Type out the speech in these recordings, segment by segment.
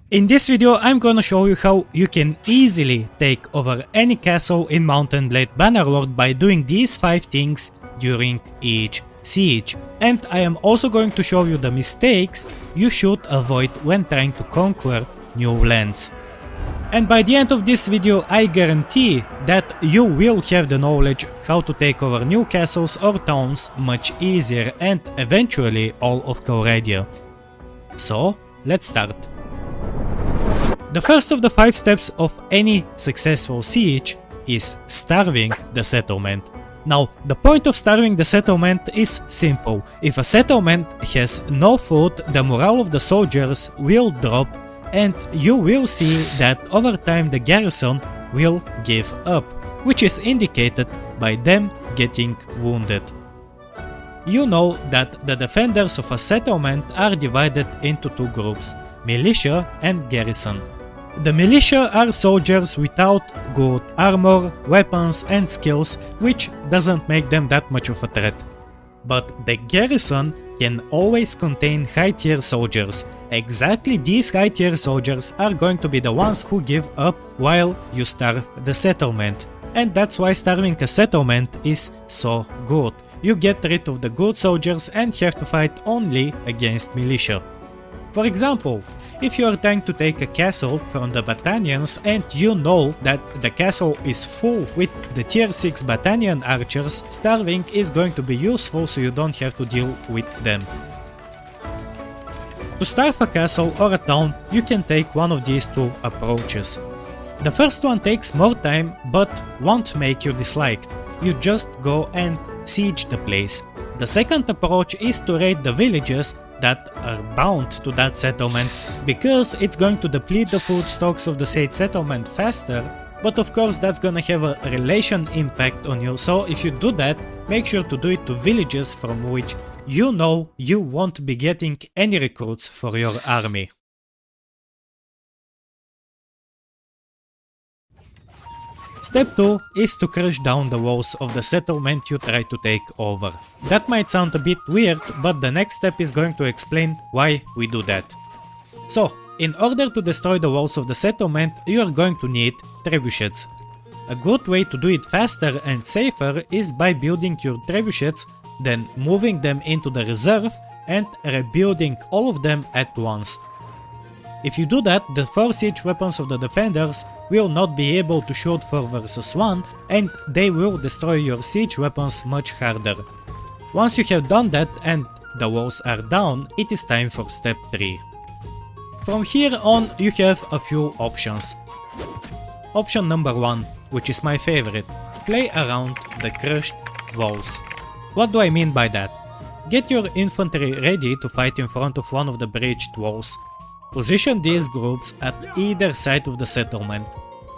In this video I'm gonna show you how you can easily take over any castle in Mount & Blade Bannerlord by doing these 5 things during each siege. And I am also going to show you the mistakes you should avoid when trying to conquer new lands. And by the end of this video I guarantee that you will have the knowledge how to take over new castles or towns much easier and eventually all of Calradia. So let's start. The first of the 5 steps of any successful siege is starving the settlement. Now, the point of starving the settlement is simple. If a settlement has no food, the morale of the soldiers will drop and you will see that over time the garrison will give up, which is indicated by them getting wounded. You know that the defenders of a settlement are divided into 2 groups, militia and garrison. The militia are soldiers without good armor, weapons and skills, which doesn't make them that much of a threat. But the garrison can always contain high-tier soldiers. Exactly these high-tier soldiers are going to be the ones who give up while you starve the settlement. And that's why starving a settlement is so good. You get rid of the good soldiers and have to fight only against militia. For example, if you are trying to take a castle from the Battanians and you know that the castle is full with the tier 6 Battanian archers, starving is going to be useful so you don't have to deal with them. To starve a castle or a town, you can take one of these 2 approaches. The first one takes more time but won't make you disliked. You just go and siege the place. The second approach is to raid the villages that are bound to that settlement, because it's going to deplete the food stocks of the said settlement faster, but of course that's gonna have a relation impact on you, so if you do that, make sure to do it to villages from which you know you won't be getting any recruits for your army. Step 2 is to crush down the walls of the settlement you try to take over. That might sound a bit weird, but the next step is going to explain why we do that. So, in order to destroy the walls of the settlement, you are going to need trebuchets. A good way to do it faster and safer is by building your trebuchets, then moving them into the reserve and rebuilding all of them at once. If you do that, the 4 siege weapons of the defenders will not be able to shoot 4 versus 1 and they will destroy your siege weapons much harder. Once you have done that and the walls are down, it is time for step 3. From here on you have a few options. Option number 1, which is my favorite, play around the crushed walls. What do I mean by that? Get your infantry ready to fight in front of one of the breached walls. Position these groups at either side of the settlement.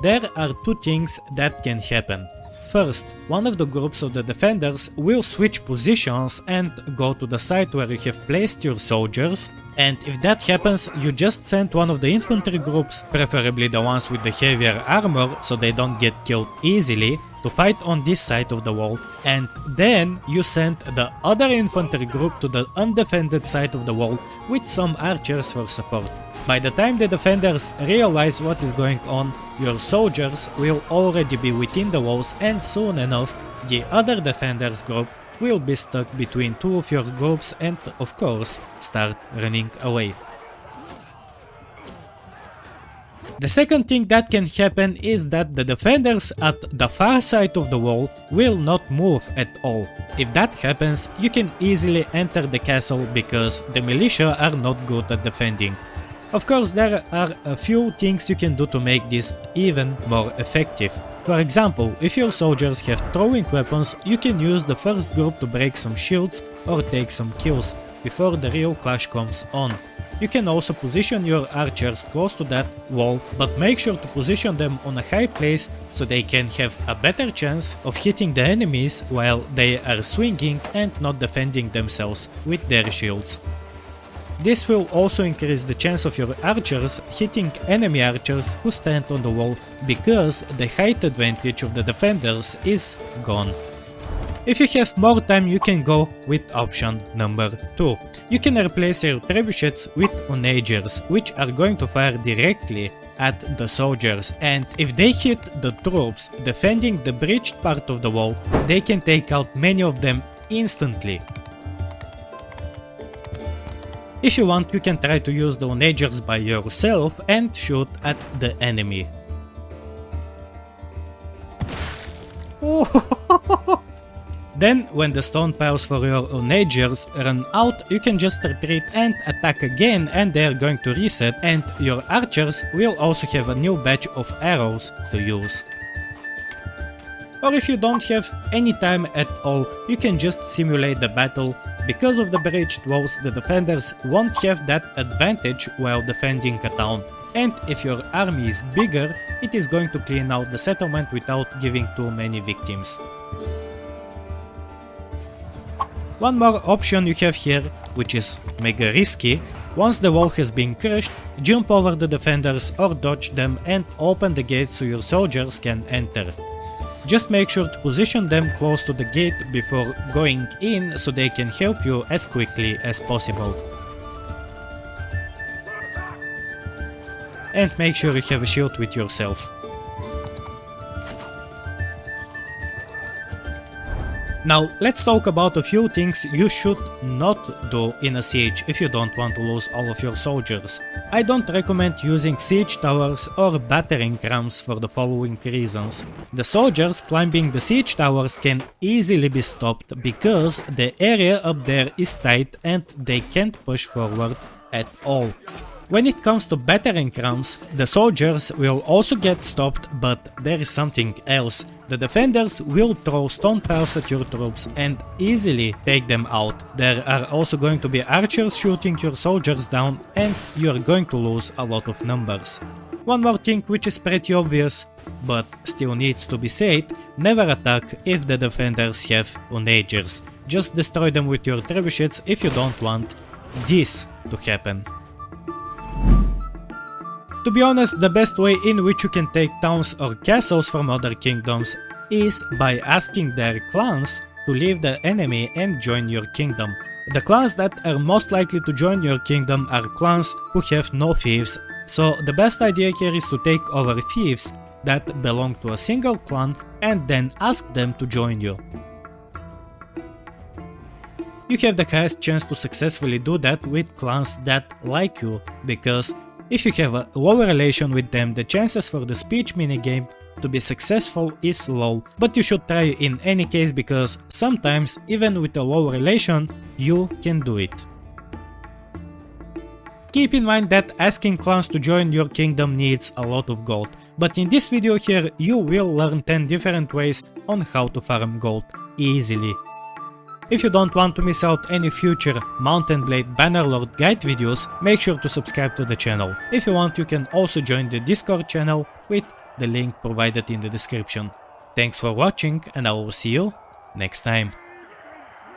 There are 2 things that can happen. First, one of the groups of the defenders will switch positions and go to the side where you have placed your soldiers, and if that happens, you just send one of the infantry groups, preferably the ones with the heavier armor so they don't get killed easily, to fight on this side of the wall, and then you send the other infantry group to the undefended side of the wall with some archers for support. By the time the defenders realize what is going on, your soldiers will already be within the walls and soon enough the other defenders group will be stuck between 2 of your groups and of course start running away. The second thing that can happen is that the defenders at the far side of the wall will not move at all. If that happens, you can easily enter the castle because the militia are not good at defending. Of course, there are a few things you can do to make this even more effective. For example, if your soldiers have throwing weapons, you can use the first group to break some shields or take some kills before the real clash comes on. You can also position your archers close to that wall, but make sure to position them on a high place so they can have a better chance of hitting the enemies while they are swinging and not defending themselves with their shields. This will also increase the chance of your archers hitting enemy archers who stand on the wall because the height advantage of the defenders is gone. If you have more time, you can go with option number 2. You can replace your trebuchets with onagers, which are going to fire directly at the soldiers, and if they hit the troops defending the breached part of the wall, they can take out many of them instantly. If you want, you can try to use the onagers by yourself and shoot at the enemy. Then, when the stone piles for your onagers run out, you can just retreat and attack again, and they are going to reset, and your archers will also have a new batch of arrows to use. Or if you don't have any time at all, you can just simulate the battle. Because of the breached walls, the defenders won't have that advantage while defending a town. And if your army is bigger, it is going to clean out the settlement without giving too many victims. One more option you have here, which is mega risky. Once the wall has been crushed, jump over the defenders or dodge them and open the gate so your soldiers can enter. Just make sure to position them close to the gate before going in so they can help you as quickly as possible. And make sure you have a shield with yourself. Now let's talk about a few things you should not do in a siege if you don't want to lose all of your soldiers. I don't recommend using siege towers or battering rams for the following reasons. The soldiers climbing the siege towers can easily be stopped because the area up there is tight and they can't push forward at all. When it comes to battering rams, the soldiers will also get stopped, but there is something else. The defenders will throw stone piles at your troops and easily take them out. There are also going to be archers shooting your soldiers down, and you are going to lose a lot of numbers. One more thing which is pretty obvious, but still needs to be said: never attack if the defenders have onagers. Just destroy them with your trebuchets if you don't want this to happen. To be honest, the best way in which you can take towns or castles from other kingdoms is by asking their clans to leave the enemy and join your kingdom. The clans that are most likely to join your kingdom are clans who have no fiefs, so the best idea here is to take over fiefs that belong to a single clan and then ask them to join you. You have the highest chance to successfully do that with clans that like you, because if you have a low relation with them, the chances for the speech minigame to be successful is low, but you should try in any case because sometimes even with a low relation, you can do it. Keep in mind that asking clans to join your kingdom needs a lot of gold, but in this video here you will learn 10 different ways on how to farm gold easily. If you don't want to miss out any future Mountain Blade Bannerlord guide videos, make sure to subscribe to the channel. If you want, you can also join the Discord channel with the link provided in the description. Thanks for watching, and I will see you next time.